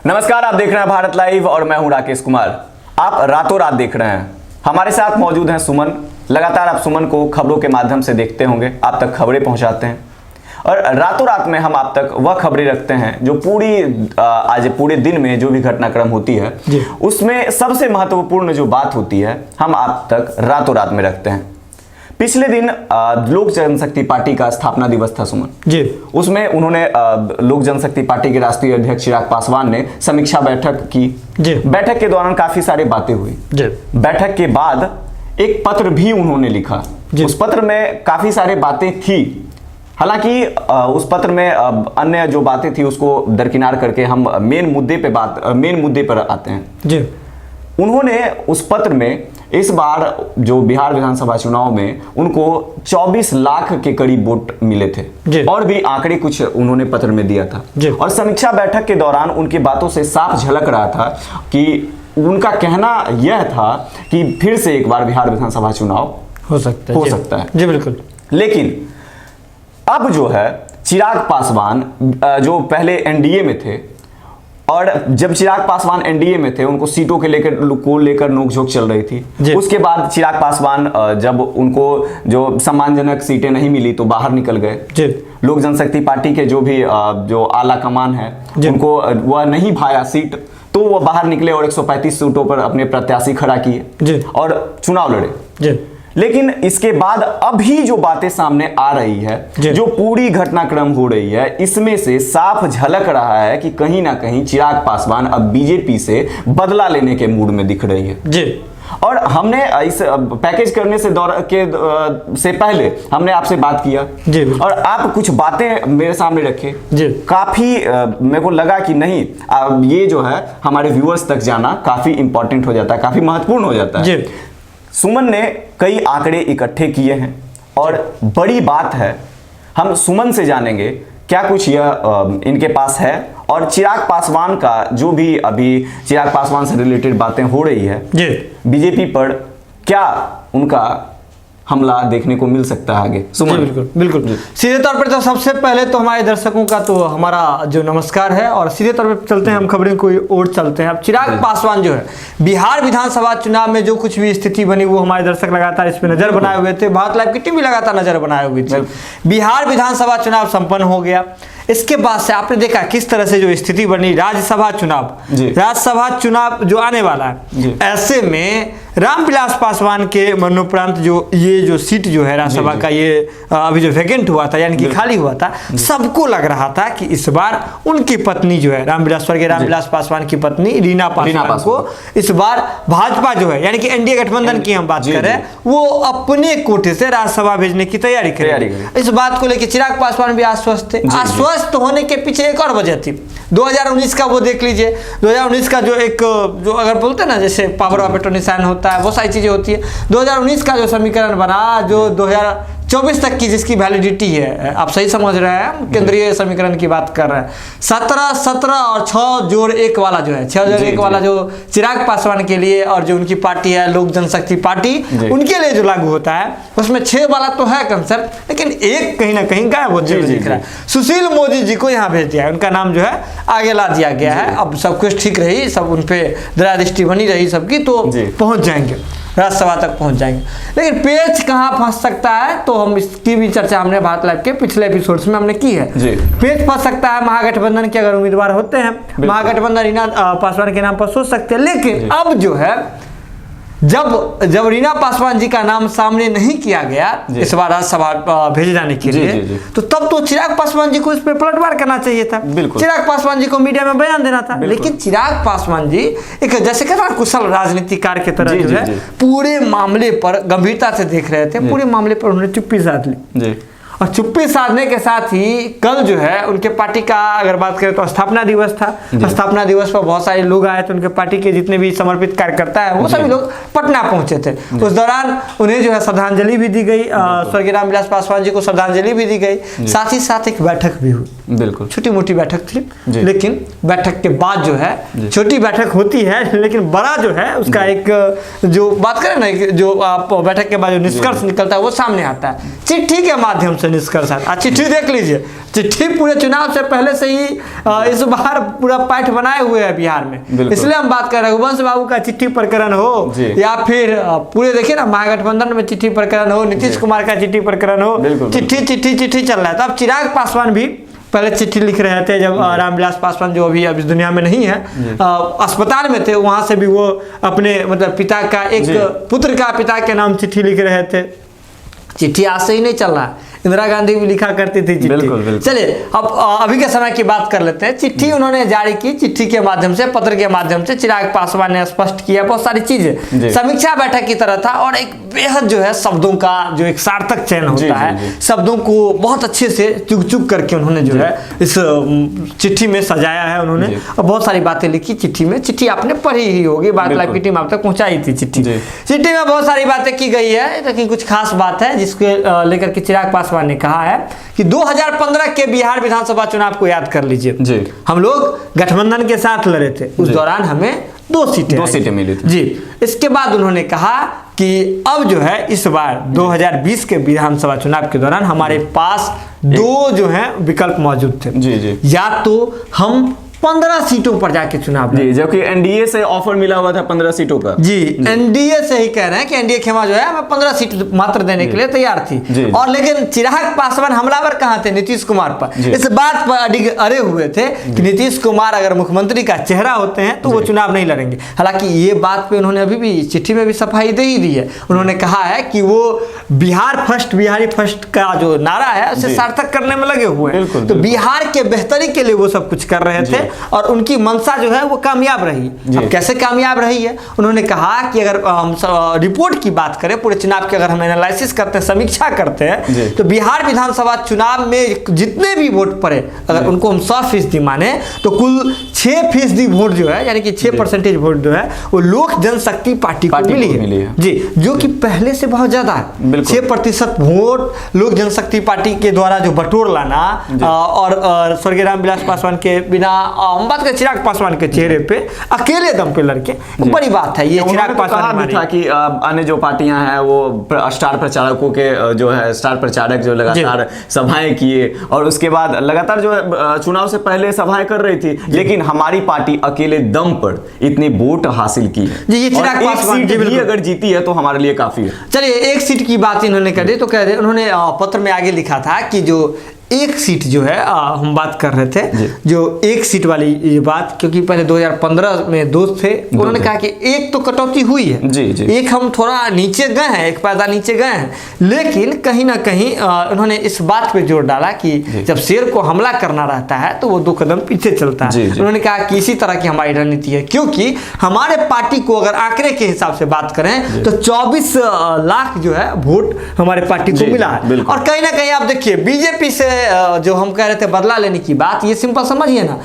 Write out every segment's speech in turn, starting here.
नमस्कार, आप देख रहे हैं भारत लाइव और मैं हूं राकेश कुमार। आप रातों रात देख रहे हैं। हमारे साथ मौजूद हैं सुमन। लगातार आप सुमन को खबरों के माध्यम से देखते होंगे, आप तक खबरें पहुंचाते हैं और रातों रात में हम आप तक वह खबरें रखते हैं जो आज पूरे दिन में जो भी घटनाक्रम होती है उसमें सबसे महत्वपूर्ण जो बात होती है हम आप तक रातों रात में रखते हैं। पिछले दिन लोक जनशक्ति पार्टी का स्थापना दिवस था सुमन जी। उसमें उन्होंने लोक जनशक्ति पार्टी के राष्ट्रीय अध्यक्ष चिराग पासवान ने समीक्षा बैठक की जी। बैठक के दौरान काफी सारी बातें हुई जी। बैठक के बाद एक पत्र भी उन्होंने लिखा। उस पत्र में काफी सारी बातें थी, हालांकि उस पत्र में अन्य जो बातें थी उसको दरकिनार करके हम मेन मुद्दे पर आते हैं जी। उन्होंने उस पत्र में इस बार जो बिहार विधानसभा चुनाव में उनको 24 लाख के करीब वोट मिले थे और भी आंकड़े कुछ उन्होंने पत्र में दिया था और समीक्षा बैठक के दौरान उनकी बातों से साफ झलक रहा था कि उनका कहना यह था कि फिर से एक बार बिहार विधानसभा चुनाव हो सकता है जी। बिल्कुल। लेकिन अब जो है चिराग पासवान जो पहले एनडीए में थे और जब चिराग पासवान एनडीए में थे उनको सीटों के लेकर नोकझोंक चल रही थी। उसके बाद चिराग पासवान जब उनको जो सम्मानजनक सीटें नहीं मिली तो बाहर निकल गए। लोक जनशक्ति पार्टी के जो आला कमान है उनको वह नहीं भाया सीट, तो वो बाहर निकले और 135 सीटों पर अपने प्रत्याशी खड़ा किए और चुनाव लड़े। लेकिन इसके बाद अभी जो बातें सामने आ रही है, जो पूरी घटनाक्रम हो रही है, इसमें से साफ झलक रहा है कि कहीं ना कहीं चिराग पासवान अब बीजेपी से बदला लेने के मूड में दिख रही है जी। और हमने इस पैकेज करने से पहले हमने आपसे बात किया जी। और आप कुछ बातें मेरे सामने रखे जी। काफी मेरे को लगा कि नहीं, ये जो है हमारे व्यूअर्स तक जाना काफी इंपॉर्टेंट हो जाता है, काफी महत्वपूर्ण हो जाता है जी। सुमन ने कई आंकड़े इकट्ठे किए हैं और बड़ी बात है, हम सुमन से जानेंगे क्या कुछ यह इनके पास है और चिराग पासवान का जो भी अभी चिराग पासवान से रिलेटेड बातें हो रही है जी। बीजेपी पर क्या उनका हमला देखने को मिल सकता है आगे। सुमन। बिल्कुल बिल्कुल। सीधे तौर पर तो सबसे पहले तो हमारे दर्शकों का तो हमारा जो नमस्कार है और सीधे तौर पर चलते हैं, हम खबरें को ओर चलते हैं। अब चिराग पासवान जो है बिहार विधानसभा चुनाव में जो कुछ भी स्थिति बनी वो हमारे दर्शक लगातार इस पर नजर बनाए हुए थे, भारत लाइव की टीम भी लगातार नजर बनाए हुए थे। बिहार विधानसभा चुनाव संपन्न हो गया, इसके बाद से आपने देखा किस तरह से जो स्थिति बनी। राज्यसभा चुनाव जो आने वाला है, ऐसे में रामविलास पासवान के मरणोपरांत ये जो सीट जो है राज्यसभा का ये अभी जो वैकेंट हुआ था यानी कि खाली हुआ था, सबको लग रहा था कि इस बार उनकी पत्नी जो है रामविलास पासवान की पत्नी रीना पासवान को इस बार भाजपा जो है यानी कि एनडीए गठबंधन की हम बात कर रहे हैं, वो अपने कोटे से राज्यसभा भेजने की तैयारी करेगी। इस बात को लेकर चिराग पासवान भी आश्वस्त थे। आश्वस्त होने के पीछे एक और वजह थी, 2019 का वो देख लीजिए। 2019 का जो अगर बोलते हैं ना जैसे पावर ऑफ अटॉर्नी साइन होता है, वो सारी चीजें होती है। 2019 का जो समीकरण बना, जो 2024 तक की जिसकी वैलिडिटी है, आप सही समझ रहे हैं, केंद्रीय समीकरण की बात कर रहे हैं। 17 और 6 जोड़ 1 वाला जो है, 6 जोड़ 1 वाला जो चिराग पासवान के लिए और जो उनकी पार्टी है लोक जनशक्ति पार्टी, उनके लिए जो लागू होता है उसमें 6 वाला तो है कंसेप्ट, लेकिन एक कहीं ना कहीं गायब होते हुए दिख रहा है। सुशील मोदी जी को यहाँ भेज दिया है, उनका नाम जो है आगे ला दिया गया है। अब सब कुछ ठीक रही, सब उन पे दया दृष्टि बनी रही सबकी, तो पहुंच जाएंगे, राज्यसभा तक पहुंच जाएंगे। लेकिन पेच कहां फंस सकता है, तो हम इसकी भी चर्चा हमने भारत लाइव के पिछले एपिसोड्स में हमने की है। पेच फंस सकता है महागठबंधन के अगर उम्मीदवार होते हैं, महागठबंधन रीना पासवान के नाम पर सोच सकते हैं। लेकिन अब जो है जब रीना पासवान जी का नाम सामने नहीं किया गया इस बार राज्यसभा भेजे जाने के लिए, तो तब तो चिराग पासवान जी को इस पर पलटवार करना चाहिए था। चिराग पासवान जी को मीडिया में बयान देना था। लेकिन चिराग पासवान जी एक जैसे कहता है कुशल राजनीतिकार की तरह जो है पूरे मामले पर गंभीरता से देख रहे थे, पूरे मामले पर उन्होंने चुप्पी साध ली। और चुप्पी साधने के साथ ही कल जो है उनके पार्टी का अगर बात करें तो स्थापना दिवस था। स्थापना दिवस पर बहुत सारे लोग आए थे, उनके पार्टी के जितने भी समर्पित कार्यकर्ता है वो सभी लोग पटना पहुंचे थे। उस दौरान उन्हें जो है श्रद्धांजलि भी दी गई, स्वर्गीय रामविलास पासवान जी को श्रद्धांजलि भी दी गई, साथ ही साथ एक बैठक भी हुई। बिल्कुल। छोटी मोटी बैठक थी, जी। लेकिन बैठक के बाद जो है, छोटी बैठक होती है लेकिन बड़ा जो है उसका एक जो बात करें ना, जो आप बैठक के बाद जो निष्कर्ष निकलता है वो सामने आता है। चिट्ठी के माध्यम से निष्कर्ष आता है। चिट्ठी देख लीजिए, चिट्ठी पूरे चुनाव से पहले से ही इस बार पूरा पाठ बनाए हुए है बिहार में। इसलिए हम बात कर रहे हैं रघुवंश बाबू का चिट्ठी प्रकरण हो या फिर पूरे देखिए ना महागठबंधन में चिट्ठी प्रकरण हो, नीतीश कुमार का चिट्ठी प्रकरण हो, चिट्ठी चिट्ठी चिट्ठी चल रहा है। तो अब चिराग पासवान भी पहले चिट्ठी लिख रहे थे जब रामविलास पासवान जो अभी इस दुनिया में नहीं है, अस्पताल में थे, वहां से भी वो अपने मतलब पिता का एक पुत्र का पिता के नाम चिट्ठी लिख रहे थे। चिट्ठी आज से ही नहीं चल रहा है, इंदिरा गांधी भी लिखा करती थी चिट्ठी। बिल्कुल। चलिए अब अभी के समय की बात कर लेते हैं। चिट्ठी उन्होंने जारी की, चिट्ठी के माध्यम से, पत्र के माध्यम से चिराग पासवान ने स्पष्ट किया बहुत सारी चीजें। समीक्षा बैठक की तरह था और एक बेहद जो है शब्दों का जो एक सार्थक चयन होता है, शब्दों को बहुत अच्छे से चुग चुग करके उन्होंने जो है इस चिट्ठी में सजाया है उन्होंने, और बहुत सारी बातें लिखी चिट्ठी में। चिट्ठी आपने पढ़ी ही होगी, बात लाइव की टीम आप तक पहुंचाई थी चिट्ठी। चिट्ठी में बहुत सारी बातें की गई है, लेकिन कुछ खास बात है जिसके लेकर के चिराग पासवान ने कहा है कि 2015 के बिहार विधानसभा चुनाव को याद कर लीजिए। हम लोग गठबंधन के साथ लड़े थे, उस दौरान हमें 2 सीटें मिली थी। जी, इसके बाद उन्होंने कहा कि अब जो है इस बार 2020 के विधानसभा चुनाव के दौरान हमारे पास 2 जो है विकल्प मौजूद थे। जी। या तो हम 15 सीटों पर जाके चुनाव जी, जबकि एनडीए से ऑफर मिला हुआ था 15 सीटों का। जी, एनडीए से ही कह रहे हैं कि एनडीए खेमा जो है हमें 15 सीट मात्र देने के लिए तैयार थी। और लेकिन चिराग पासवान हमलावर कहाँ थे? नीतीश कुमार पर। इस बात पर अड़े हुए थे कि नीतीश कुमार अगर मुख्यमंत्री का चेहरा होते हैं तो वो चुनाव नहीं लड़ेंगे। हालांकि ये बात पे उन्होंने अभी भी चिट्ठी में भी सफाई दे ही दी है। उन्होंने कहा है कि वो बिहार फर्स्ट, बिहारी फर्स्ट का जो नारा है उसे सार्थक करने में लगे हुए हैं। तो बिहार के बेहतरी के लिए वो सब कुछ कर रहे थे और उनकी मंशा जो है वो कामयाब रही। अब कैसे कामयाब रही है? उन्होंने कहा कि अगर हम रिपोर्ट की बात करें, पूरे चुनाव की अगर हम एनालिसिस करते हैं, समीक्षा करते हैं, तो बिहार विधानसभा चुनाव में जितने भी वोट पड़े, अगर उनको हम 100% माने तो कुल 6% वोट जो है, यानी कि 6% वोट जो है वो लोक जनशक्ति पार्टी को मिली है। जी, जो कि पहले से बहुत ज्यादा है। 6% वोट लोक जनशक्ति पार्टी के द्वारा जो बटोर लाना और स्वर्गीय रामविलास पासवान के बिना, हम बात करें चिराग पासवान के चेहरे पे अकेले दम पे लड़के, बड़ी बात है ये। चिराग पासवान भी था कि अन्य जो पार्टियां हैं वो स्टार प्रचारकों के जो है स्टार प्रचारक जो लगातार सभाएं किए और उसके बाद लगातार जो है चुनाव से पहले सभाएं कर रही थी, लेकिन हमारी पार्टी अकेले दम पर इतनी वोट हासिल की है। जी, ये चिराग पासवान भी अगर जीती है तो हमारे लिए काफी है। चलिए, एक सीट की बात इन्होंने कर दी तो कह रहे, उन्होंने पत्र में आगे लिखा था कि जो एक सीट जो है हम बात कर रहे थे, जो एक सीट वाली ये बात, क्योंकि पहले 2015 में 2 थे, उन्होंने कहा कि एक तो कटौती हुई है। जी। एक हम थोड़ा नीचे गए हैं, एक पैदा नीचे गए हैं, लेकिन कहीं ना कहीं उन्होंने इस बात पे जोर डाला कि जब शेर को हमला करना रहता है तो वो 2 कदम पीछे चलता है। उन्होंने कहा कि इसी तरह की हमारी रणनीति है, क्योंकि हमारे पार्टी को अगर आंकड़े के हिसाब से बात करें तो 24 लाख जो है वोट हमारे पार्टी को मिला है। और कहीं ना कहीं आप देखिए बीजेपी से जो हम कह रहे थे बदला लेने की बात, ये सिंपल समझिए ना,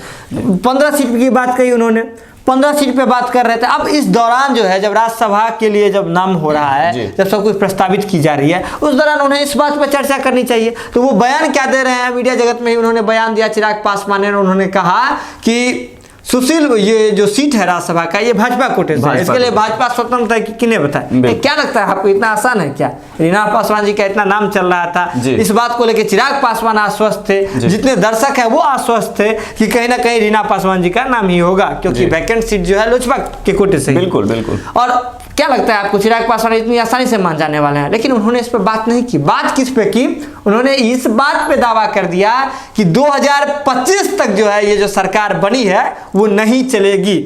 15 सीट की बात कही उन्होंने, 15 सीट पे बात कर रहे थे। अब इस दौरान जो है जब राज्यसभा के लिए जब नाम हो रहा है, जब सब कुछ प्रस्तावित की जा रही है, उस दौरान उन्हें इस बात पर चर्चा करनी चाहिए। तो वो बयान क्या दे रहे हैं, मीडिया जगत में ही उन्होंने बयान दिया चिराग पासवान ने। उन्होंने कहा कि सुशील, ये जो सीट है राज्यसभा का, ये भाजपा कोटे से, इसके लिए भाजपा स्वतंत्र है कि किन्हें बताए? क्या लगता है आपको, इतना आसान है क्या? रीना पासवान जी का इतना नाम चल रहा था, इस बात को लेकर चिराग पासवान आश्वस्त थे, जितने दर्शक है वो आश्वस्त थे कि कहीं ना कहीं रीना पासवान जी का नाम ही होगा, क्योंकि वैकेंट सीट जो है लोजपा के कोटे से। बिल्कुल। और क्या लगता है आपको, चिराग पासवान इतनी आसानी से मान जाने वाले हैं? लेकिन उन्होंने इस पर बात नहीं की। बात किस पे की? उन्होंने इस बात पे दावा कर दिया कि 2025 तक जो है ये जो सरकार बनी है वो नहीं चलेगी।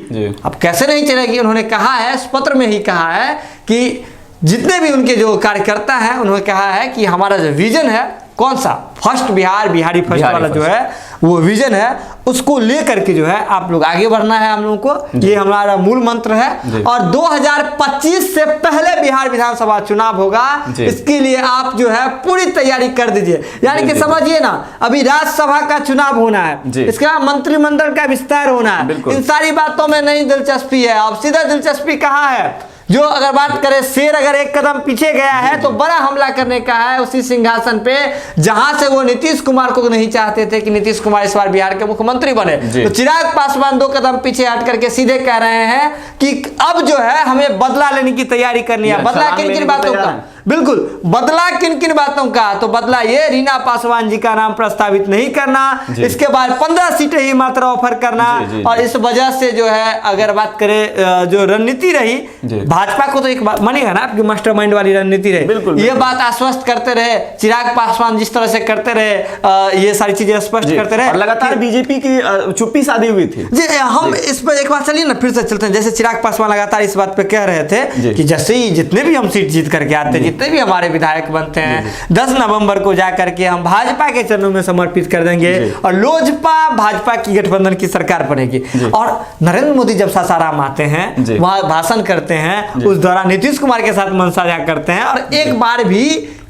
अब कैसे नहीं चलेगी? उन्होंने कहा है, इस पत्र में ही कहा है कि जितने भी उनके जो कार्यकर्ता हैं, उन्होंने कहा है कि हमारा जो विजन है, कौन सा, फर्स्ट बिहार, बिहारी फर्स्ट वाला जो है वो विजन है, उसको लेकर के जो है आप लोग आगे बढ़ना है हम लोगों को, ये हमारा मूल मंत्र है। और 2025 से पहले बिहार विधानसभा चुनाव होगा, इसके लिए आप जो है पूरी तैयारी कर दीजिए। यानी कि समझिए ना, अभी राज्यसभा का चुनाव होना है, इसके बाद मंत्रिमंडल का विस्तार होना है, इन सारी बातों में नहीं दिलचस्पी है। अब सीधा दिलचस्पी कहाँ है? जो अगर बात करें शेर अगर एक कदम पीछे गया है तो बड़ा हमला करने का है उसी सिंहासन पे जहां से वो नीतीश कुमार को नहीं चाहते थे कि नीतीश कुमार इस बार बिहार के मुख्यमंत्री बने। तो चिराग पासवान 2 कदम पीछे हट करके सीधे कह रहे हैं कि अब जो है हमें बदला लेने की तैयारी करनी है। बदला किन किन बातों का? बिल्कुल, बदला किन किन बातों का? तो बदला ये रीना पासवान जी का नाम प्रस्तावित नहीं करना, इसके बाद 15 सीटें ही मात्र ऑफर करना। और इस वजह से जो है अगर बात करें जो रणनीति रही, भाजपा को तो एक बात मानेगा ना आपकी मास्टरमाइंड वाली रणनीति रही, ये बात आश्वस्त करते रहे चिराग पासवान, जिस तरह से करते रहे ये सारी चीजें स्पष्ट करते रहे। लगातार बीजेपी की चुप्पी साधी हुई थी। जी हम इस पर एक बार चलिए ना फिर से चलते हैं। जैसे चिराग पासवान लगातार इस बात पे कह रहे थे कि जैसे ही जितने भी हम सीट जीत करके आते हैं, जितने भी हमारे विधायक बनते हैं, 10 नवंबर को जाकर के हम भाजपा के चरणों में समर्पित कर देंगे और लोजपा भाजपा की गठबंधन की सरकार बनेगी। और नरेंद्र मोदी जब सासाराम आते हैं, वहां भाषण करते हैं, उस दौरान नीतीश कुमार के साथ मन साझा करते हैं और एक बार भी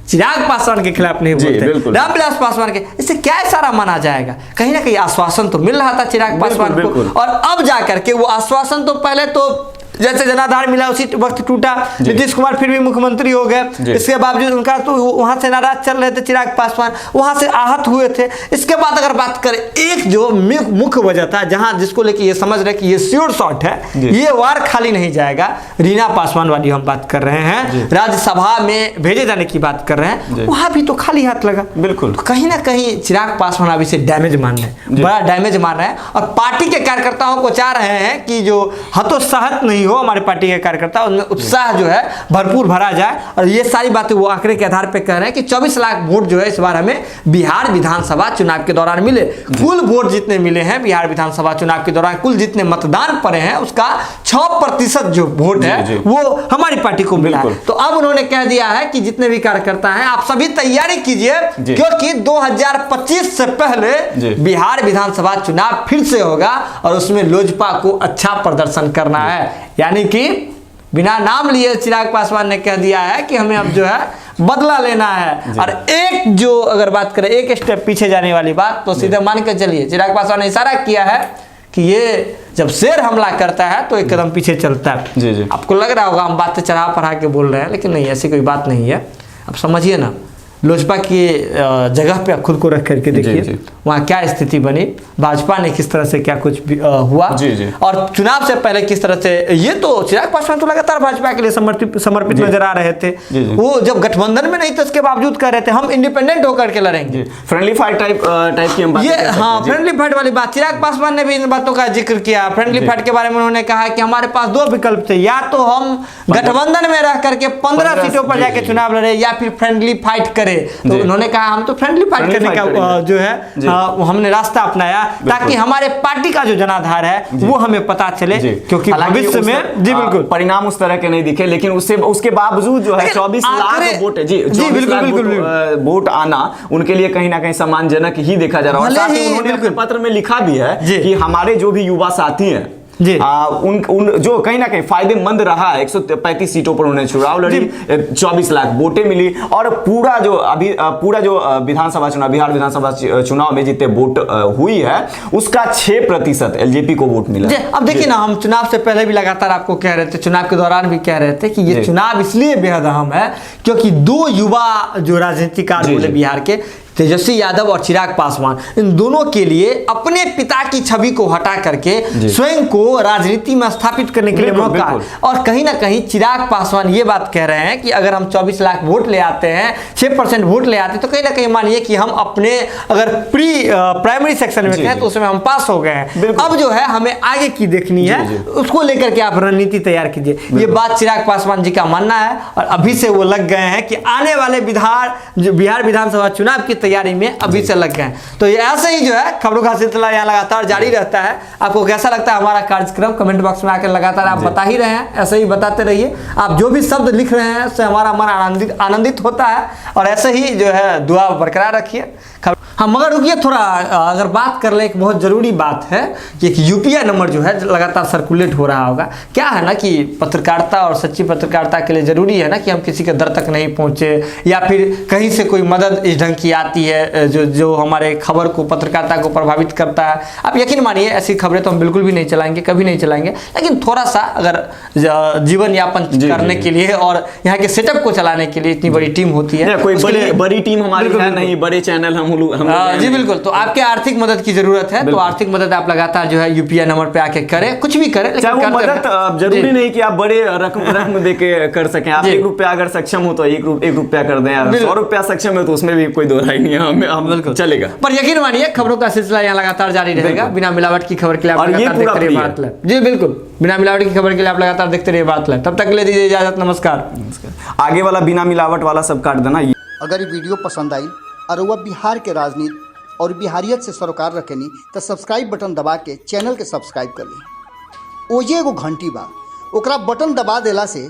चिराग पासवान के खिलाफ नहीं बोलते, रामविलास पासवान के। इससे क्या इशारा माना जाएगा? कहीं ना कहीं आश्वासन तो मिल रहा था चिराग पासवान को, और अब जाकर के वो आश्वासन तो पहले तो जैसे जनाधार मिला उसी वक्त टूटा, नीतीश कुमार फिर भी मुख्यमंत्री हो गए, इसके बावजूद उनका तो वहां से नाराज चल रहे थे चिराग पासवान, वहां से आहत हुए थे। इसके बाद अगर बात करें एक जो मुख्य वजह था जहां जिसको लेके ये समझ रहे कि ये श्योर शॉट है, ये वार खाली नहीं जाएगा, रीना पासवान वाली हम बात कर रहे हैं, राज्यसभा में भेजे जाने की बात कर रहे हैं, वहां भी तो खाली हाथ लगा। बिल्कुल, तो कहीं ना कहीं चिराग पासवान अभी से डैमेज मान रहे हैं, बड़ा डैमेज मान रहे हैं, और पार्टी के कार्यकर्ताओं को चाह रहे हैं कि जो हतोत्साहित नहीं हो हमारे पार्टी के कार्यकर्ता, उनमें उत्साह जो है भरपूर भरा जाए। और ये सारी बातें वो आंकड़े के आधार पे कह रहे हैं कि 24 लाख वोट जो है इस बार हमें बिहार विधानसभा चुनाव के दौरान मिले। कुल वोट जितने मिले हैं बिहार विधानसभा चुनाव के दौरान, कुल जितने मतदान पड़े हैं उसका 6% जो वोट है वो हमारी पार्टी को मिला है। तो अब उन्होंने कह दिया है कि जितने भी कार्यकर्ता हैं आप सभी तैयारी कीजिए, क्योंकि 2025 से पहले बिहार विधानसभा चुनाव फिर से होगा और उसमें लोजपा को अच्छा प्रदर्शन करना है। यानी कि बिना नाम लिए चिराग पासवान ने कह दिया है कि हमें अब जो है बदला लेना है। और एक जो अगर बात करें एक स्टेप पीछे जाने वाली बात, तो सीधे मान के चलिए चिराग पासवान ने इशारा किया है कि ये जब शेर हमला करता है तो एक कदम पीछे चलता है। आपको लग रहा होगा हम बातें चढ़ा पढ़ा के बोल रहे हैं, लेकिन नहीं, ऐसी कोई बात नहीं है। अब समझिए ना, लोजपा की जगह पे खुद को रख करके देखिए वहाँ क्या स्थिति बनी, भाजपा ने किस तरह से क्या कुछ हुआ, और चुनाव से पहले किस तरह से ये तो चिराग पासवान तो लगातार भाजपा के लिए समर्पित नजर आ रहे थे। वो जब गठबंधन में नहीं थे उसके बावजूद कह रहे थे हम इंडिपेंडेंट होकर के लड़ेंगे, फ्रेंडली फाइट टाइप की हम बात ये हाँ फ्रेंडली फाइट वाली बात। चिराग पासवान ने भी इन बातों का जिक्र किया। फ्रेंडली फाइट के बारे में उन्होंने कहा कि हमारे पास 2 विकल्प थे, या तो हम गठबंधन में रह करके 15 सीटों पर जाके चुनाव लड़े या फिर फ्रेंडली फाइट करें। तो उन्होंने कहा हम तो फ्रेंडली फाइट करने का जो है हमने रास्ता अपनाया, ताकि हमारे पार्टी का जो जनाधार है वो हमें पता चले, क्योंकि भविष्य में जी बिल्कुल परिणाम उस तरह के नहीं दिखे, लेकिन उसके बावजूद जो है 24 लाख वोट है जी बिल्कुल वोट आना उनके लिए कहीं ना कहीं सम्मानजनक ही देखा जा रहा है। साथ ही उन्होंने अपने पत्र में लिखा भी है कि हमारे जो भी युवा साथी हैं उन जो कहीं ना कहीं फायदेमंद रहा, 135 सीटों पर उन्हें चुनाव लड़ी, 24 लाख वोटें मिली, और पूरा जो विधानसभा चुनाव बिहार विधानसभा चुनाव में जितने वोट हुई है उसका 6% एलजेपी को वोट मिला। अब देखिए ना, हम चुनाव से पहले भी लगातार आपको कह रहे थे, चुनाव के दौरान भी कह रहे थे कि ये चुनाव इसलिए बेहद अहम है क्योंकि 2 युवा जो राजनीतिकार बोले बिहार के, तेजस्वी यादव और चिराग पासवान, इन दोनों के लिए अपने पिता की छवि को हटा करके स्वयं को राजनीति में स्थापित करने के लिए मौका है। और कहीं ना कहीं चिराग पासवान ये बात कह रहे हैं कि अगर हम 24 लाख वोट ले आते हैं, 6% वोट ले आते हैं, तो कहीं ना कहीं मानिए कि हम अपने अगर प्राइमरी सेक्शन में कहें तो उसमें हम पास हो गए हैं। अब जो है हमें आगे की देखनी है, उसको लेकर के आप रणनीति तैयार कीजिए। ये बात चिराग पासवान जी का मानना है, और अभी से वो लग गए हैं कि आने वाले बिहार विधानसभा चुनाव की तैयारी में अभी से लग गए। तो ये ऐसे ही जो है खबरों का सिलसिला यहाँ लगातार जारी रहता है। आपको कैसा लगता है हमारा कार्यक्रम, कमेंट बॉक्स में आकर लगातार आप बता ही रहे हैं, ऐसे ही बताते रहिए। आप जो भी शब्द लिख रहे हैं उससे हमारा मन आनंदित होता है, और ऐसे ही जो है दुआ बरकरार रखिए। हाँ मगर रुकिए थोड़ा, अगर बात कर ले, एक बहुत ज़रूरी बात है कि एक यूपीआई नंबर जो है लगातार सर्कुलेट हो रहा होगा। क्या है ना कि पत्रकारिता और सच्ची पत्रकारिता के लिए ज़रूरी है ना कि हम किसी के दर तक नहीं पहुँचे, या फिर कहीं से कोई मदद इस ढंग की आती है जो हमारे खबर को, पत्रकारिता को प्रभावित करता है। आप यकीन मानिए ऐसी खबरें तो हम बिल्कुल भी नहीं चलाएंगे, कभी नहीं चलाएंगे, लेकिन थोड़ा सा अगर जीवन यापन करने के लिए और यहाँ के सेटअप को चलाने के लिए इतनी बड़ी टीम होती है, कोई बड़ी टीम हमारी है नहीं, बड़े चैनल हम जी बिल्कुल। तो आपके आर्थिक मदद की जरूरत है, तो आर्थिक मदद आप लगातार जो है यूपीआई नंबर पे आके करें, कुछ भी करें, लेकिन वो मदद जरूरी नहीं कि आप बड़े रकम दे के कर सकें। आप 1 रुपया अगर सक्षम हो तो 1 रुपया कर दें, 100 रुपया सक्षम है तो उसमें भी कोई दो राय नहीं है, हम बिल्कुल चलेगा। पर यकीन मानिए खबरों का सिलसिला यहाँ लगातार जारी रहेगा, बिना मिलावट की खबर के लिए आप लगातार देखते रहिए भारत लाइव। जी बिल्कुल, बिना मिलावट की खबर के लिए आप लगातार देखते रहिए भारत लाइव। तब तक ले दीजिए इजाजत, नमस्कार। आगे वाला बिना मिलावट वाला सब काट देना। अगर ये वीडियो पसंद आई और वह बिहार के राजनीति और बिहारियत से सरोकार रखेनी तो सब्सक्राइब बटन दबा के चैनल के सब्सक्राइब कर ली। ओजे एगो घंटी बा, ओकरा बटन दबा देला से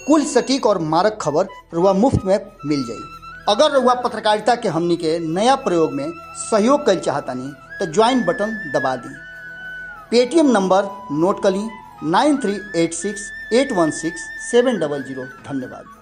कुल सटीक और मारक खबर रुआ मुफ्त में मिल जाई। अगर रुआ पत्रकारिता के हमनी के नया प्रयोग में सहयोग कर चाहतानी तो ज्वाइन बटन दबा दी। पेटीएम नंबर नोट कर ली 9386 816 700। धन्यवाद।